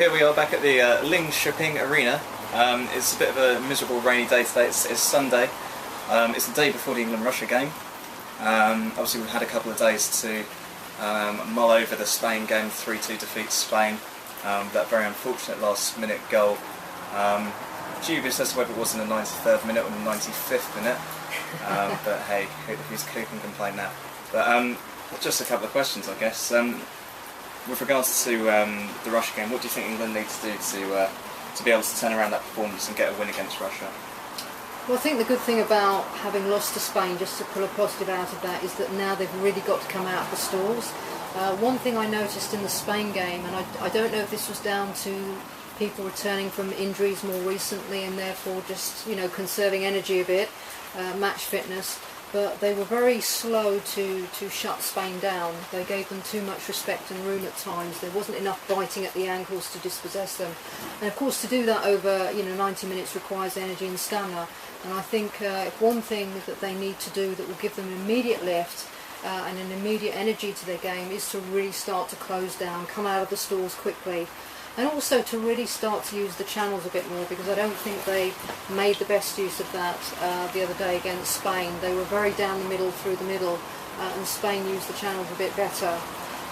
Here we are back at the Linköping Arena. It's a bit of a miserable rainy day today. It's Sunday. It's the day before the England-Russia game. Obviously we've had a couple of days to mull over the Spain game, 3-2 defeat to Spain. That very unfortunate last minute goal. Dubious as to whether it was in the 93rd minute or the 95th minute. But hey, who can complain now? But just a couple of questions, I guess. With regards to the Russia game, what do you think England needs to do to be able to turn around that performance and get a win against Russia? Well, I think the good thing about having lost to Spain, just to pull a positive out of that, is that now they've really got to come out of the stalls. One thing I noticed in the Spain game, and I don't know if this was down to people returning from injuries more recently and therefore just, conserving energy a bit, match fitness, but they were very slow to shut Spain down. They gave them too much respect and room at times. There wasn't enough biting at the ankles to dispossess them. And of course to do that over 90 minutes requires energy and stamina. And I think one thing that they need to do that will give them immediate lift and an immediate energy to their game is to really start to close down, come out of the stalls quickly. And also to really start to use the channels a bit more, because I don't think they made the best use of that the other day against Spain. They were very down the middle, through the middle, and Spain used the channels a bit better.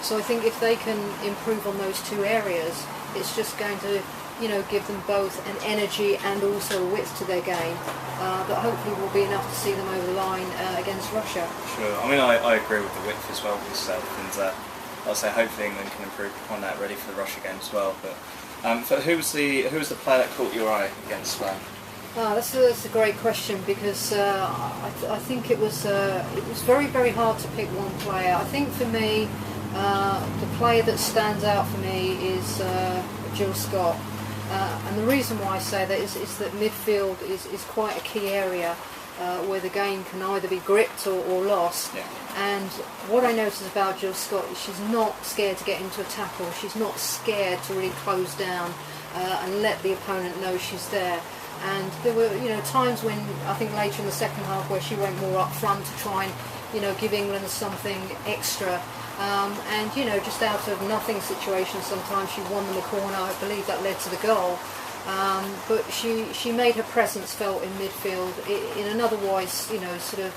So I think if they can improve on those two areas, it's just going to give them both an energy and also a width to their game that hopefully will be enough to see them over the line against Russia. Sure, I mean I agree with the width as well with yourself, and I'll say hopefully England can improve upon that ready for the Russia game as well. But who was the player that caught your eye against Spain? That's a great question, because I think it was very, very hard to pick one player. I think for me the player that stands out for me is Jill Scott. And the reason why I say that is that midfield is quite a key area where the game can either be gripped or lost. Yeah. And what I notice about Jill Scott is she's not scared to get into a tackle. She's not scared to really close down and let the opponent know she's there. And there were times when I think later in the second half where she went more up front to try and give England something extra. And just out of nothing situations, sometimes she won them a corner. I believe that led to the goal. But she made her presence felt in midfield in an otherwise sort of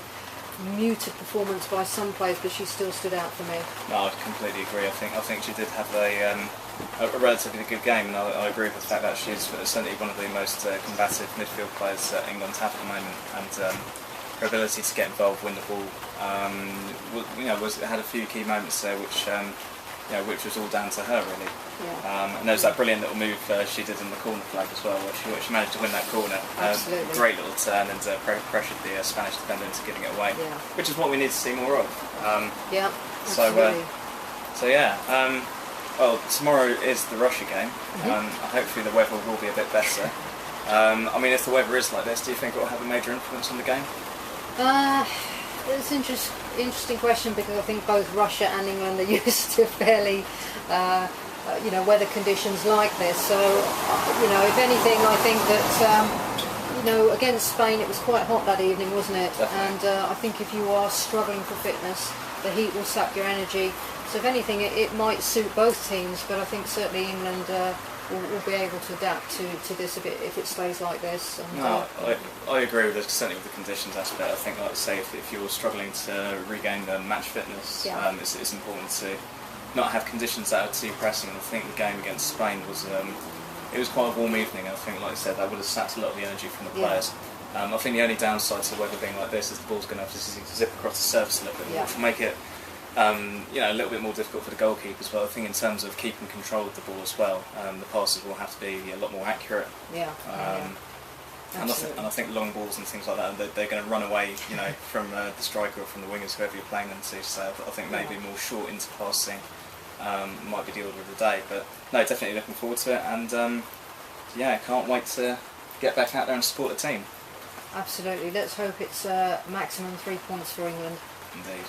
muted performance by some players, but she still stood out for me. No, I completely agree. I think she did have a relatively good game, and I agree with the fact that she's certainly one of the most combative midfield players that England have at the moment, and her ability to get involved, win the ball, had a few key moments there which was all down to her really. Yeah. And there's that brilliant little move she did in the corner flag as well, where she managed to win that corner. Absolutely. Great little turn, and pressured the Spanish defender into giving it away, yeah. Which is what we need to see more of. Yeah, absolutely. So yeah. Well, tomorrow is the Russia game. Mm-hmm. Hopefully the weather will be a bit better. I mean, if the weather is like this, do you think it will have a major influence on the game? It's an interesting question, because I think both Russia and England are used to fairly, weather conditions like this. So, if anything, I think that, against Spain it was quite hot that evening, wasn't it? Definitely. And I think if you are struggling for fitness, the heat will sap your energy. So if anything, it might suit both teams, but I think certainly England will be able to adapt to this a bit if it stays like this. And, no, I agree with this, certainly with the conditions aspect. I think, like I say, if you're struggling to regain the match fitness, yeah. It's important to not have conditions that are too pressing. And I think the game against Spain was quite a warm evening. I think, like I said, that would have sapped a lot of the energy from the players. I think the only downside to the weather being like this is the ball's going to have to zip across the surface a little bit more, which will make it a little bit more difficult for the goalkeepers. But I think in terms of keeping control of the ball as well, the passes will have to be a lot more accurate. Yeah. And I think long balls and things like that, they're going to run away, from the striker or from the wingers, whoever you're playing them to. So I think maybe more short interpassing might be the order of the day. But no, definitely looking forward to it, and can't wait to get back out there and support the team. Absolutely. Let's hope it's maximum 3 points for England. Indeed.